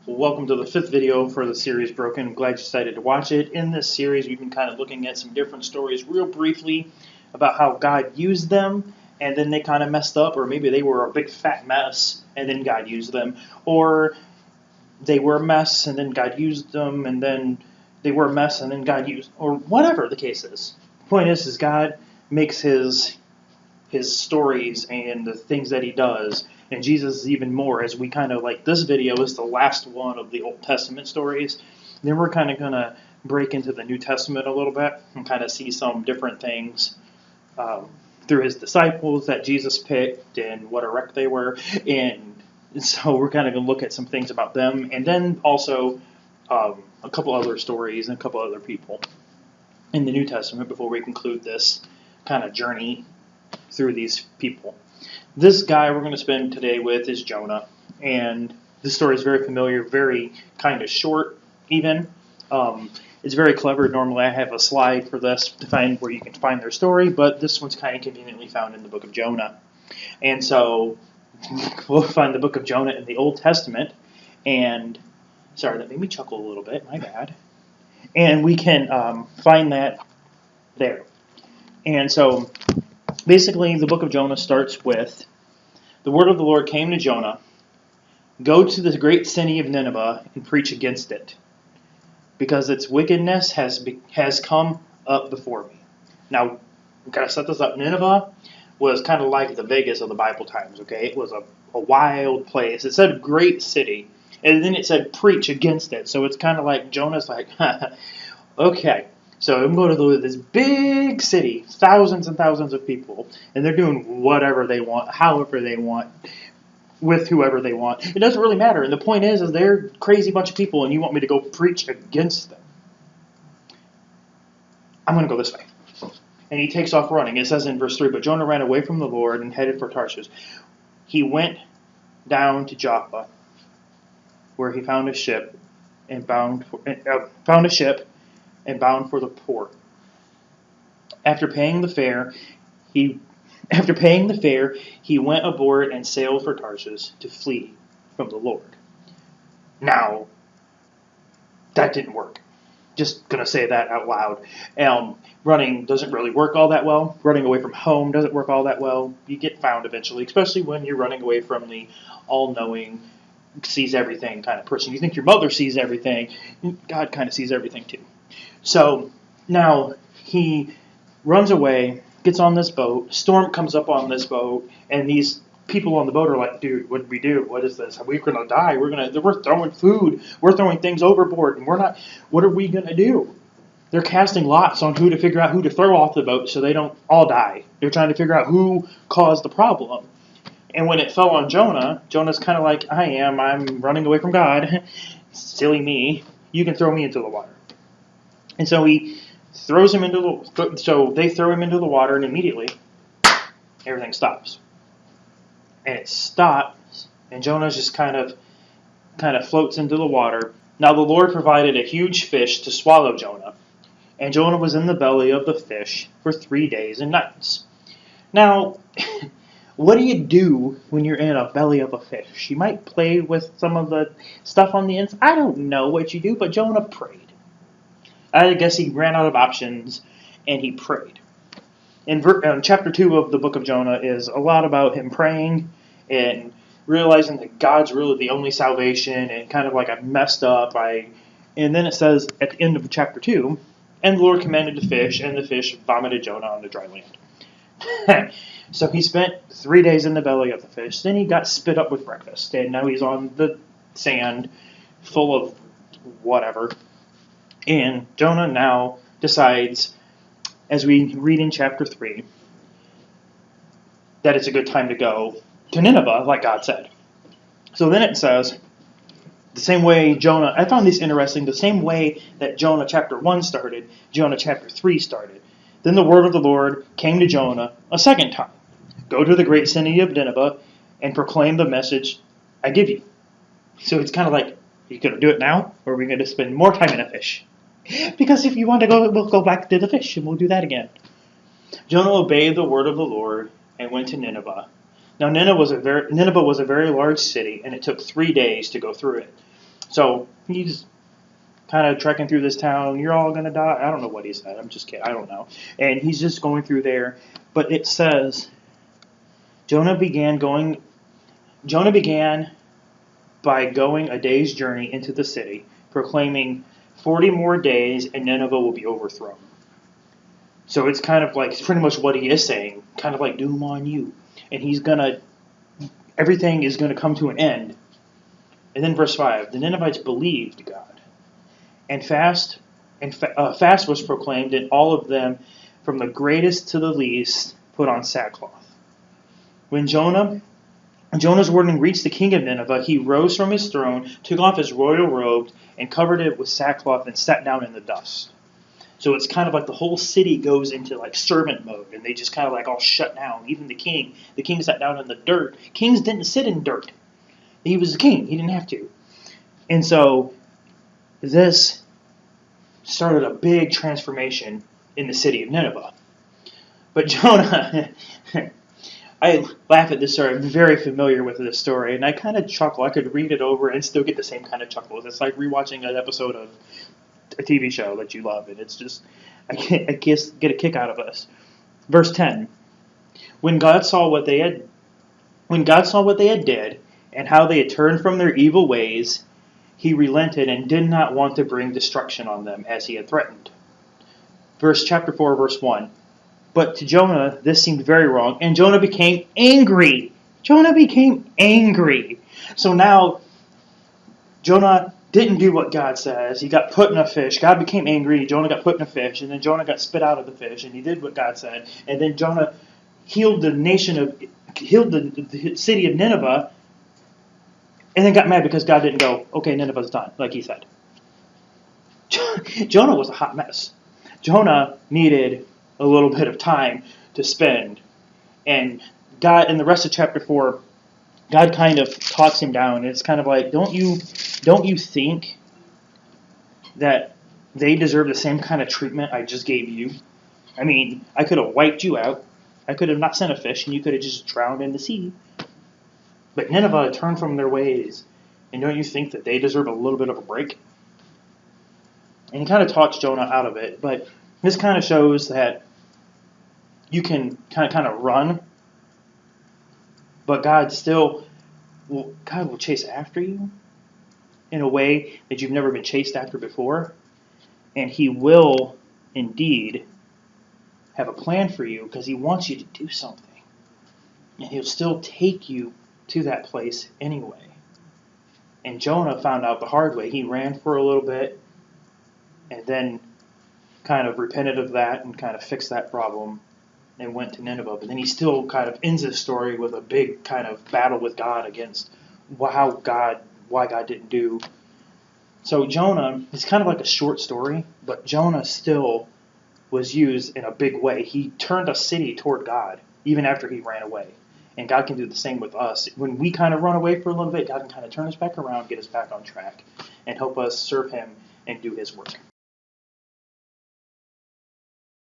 Well, welcome to the fifth video for the series Broken. I'm glad you decided to watch it. In this series, we've been kind of looking at some different stories real briefly about how God used them and then they kind of messed up, or maybe they were a big fat mess and then God used them, or they were a mess and then God used them and then they were a mess and then God used, or whatever the case is. The point is God makes his stories and the things that he does, and Jesus is even more, as we kind of like, this video is the last one of the Old Testament stories. Then we're kind of going to break into the New Testament a little bit and kind of see some different things through his disciples that Jesus picked and what a wreck they were. And so we're kind of going to look at some things about them, and then also a couple other stories and a couple other people in the New Testament before we conclude this kind of journey through these people. This guy we're going to spend today with is Jonah, and this story is very familiar, very kind of short even. It's very clever. Normally I have a slide for this to find where you can find their story, but this one's kind of conveniently found in the book of Jonah. And so we'll find the book of Jonah in the Old Testament, and sorry, that made me chuckle a little bit, my bad. And we can find that there. And so basically, the book of Jonah starts with, the word of the Lord came to Jonah, go to the great city of Nineveh and preach against it, because its wickedness has come up before me. Now, we've got to set this up. Nineveh was kind of like the Vegas of the Bible times, okay? It was a wild place. It said great city, and then it said preach against it. So it's kind of like Jonah's like, okay. So I'm going to this big city, thousands and thousands of people, and they're doing whatever they want, however they want, with whoever they want. It doesn't really matter. And the point is they're a crazy bunch of people, and you want me to go preach against them. I'm going to go this way. And he takes off running. It says in verse 3, but Jonah ran away from the Lord and headed for Tarshish. He went down to Joppa, where he found a ship and bound for the port. After paying the fare, he went aboard and sailed for Tarshish to flee from the Lord. Now, that didn't work. Just going to say that out loud. Running doesn't really work all that well. Running away from home doesn't work all that well. You get found eventually, especially when you're running away from the all-knowing, sees everything kind of person. You think your mother sees everything. God kind of sees everything too. So now he runs away, gets on this boat, storm comes up on this boat, and these people on the boat are like, dude, what did we do? What is this? We're going to die. We're throwing food. We're throwing things overboard, and what are we going to do? They're casting lots on who to figure out who to throw off the boat so they don't all die. They're trying to figure out who caused the problem. And when it fell on Jonah, Jonah's kind of like, I'm running away from God. Silly me. You can throw me into the water. And so he throws him they throw him into the water, and immediately everything stops. And it stops, and Jonah just kind of floats into the water. Now the Lord provided a huge fish to swallow Jonah, and Jonah was in the belly of the fish for 3 days and nights. Now, what do you do when you're in a belly of a fish? You might play with some of the stuff on the inside. I don't know what you do, but Jonah prayed. I guess he ran out of options, and he prayed. In chapter 2 of the book of Jonah is a lot about him praying and realizing that God's really the only salvation, and kind of like, I messed up. And then it says at the end of chapter 2, and the Lord commanded the fish, and the fish vomited Jonah on the dry land. So he spent 3 days in the belly of the fish. Then he got spit up with breakfast, and now he's on the sand full of whatever. And Jonah now decides, as we read in chapter 3, that it's a good time to go to Nineveh, like God said. So then it says, the same way Jonah, I found this interesting, the same way that Jonah chapter 1 started, Jonah chapter 3 started. Then the word of the Lord came to Jonah a second time. Go to the great city of Nineveh and proclaim the message I give you. So it's kind of like, are you going to do it now, or are we going to spend more time in a fish? Because if you want to go, we'll go back to the fish, and we'll do that again. Jonah obeyed the word of the Lord and went to Nineveh. Now Nineveh was a very large city, and it took 3 days to go through it. So he's kind of trekking through this town. You're all going to die. I don't know what he said. I'm just kidding. I don't know. And he's just going through there. But it says, Jonah began by going a day's journey into the city, proclaiming 40 more days and Nineveh will be overthrown. So it's kind of like, it's pretty much what he is saying, kind of like doom on you. And everything is going to come to an end. And then verse 5, the Ninevites believed God. And fast was proclaimed, and all of them, from the greatest to the least, put on sackcloth. When Jonah's warning reached the king of Nineveh, he rose from his throne, took off his royal robe, and covered it with sackcloth and sat down in the dust. So it's kind of like the whole city goes into like servant mode, and they just kind of like all shut down. Even the king sat down in the dirt. Kings didn't sit in dirt. He was a king. He didn't have to. And so this started a big transformation in the city of Nineveh. But Jonah, I laugh at this story. I'm very familiar with this story, and I kind of chuckle. I could read it over and still get the same kind of chuckles. It's like rewatching an episode of a TV show that you love, and it's just, I just get a kick out of this. Verse 10, when God saw what they had did, and how they had turned from their evil ways, he relented and did not want to bring destruction on them as he had threatened. Chapter 4, verse 1. But to Jonah, this seemed very wrong, and Jonah became angry. So now, Jonah didn't do what God says. He got put in a fish. God became angry. Jonah got put in a fish, and then Jonah got spit out of the fish, and he did what God said. And then Jonah healed the city of Nineveh, and then got mad because God didn't go, okay, Nineveh's done, like he said. Jonah was a hot mess. Jonah needed a little bit of time to spend. And God, in the rest of chapter 4, God kind of talks him down. It's kind of like, don't you think that they deserve the same kind of treatment I just gave you? I mean, I could have wiped you out. I could have not sent a fish, and you could have just drowned in the sea. But Nineveh turned from their ways, and don't you think that they deserve a little bit of a break? And he kind of talks Jonah out of it, but this kind of shows that you can kind of run, but God will chase after you in a way that you've never been chased after before, and he will indeed have a plan for you because he wants you to do something, and he'll still take you to that place anyway. And Jonah found out the hard way. He ran for a little bit and then kind of repented of that and kind of fixed that problem and went to Nineveh. But then he still kind of ends his story with a big kind of battle with God against why God didn't do. So Jonah is kind of like a short story, but Jonah still was used in a big way. He turned a city toward God even after he ran away. And God can do the same with us. When we kind of run away for a little bit, God can kind of turn us back around, get us back on track, and help us serve him and do his work.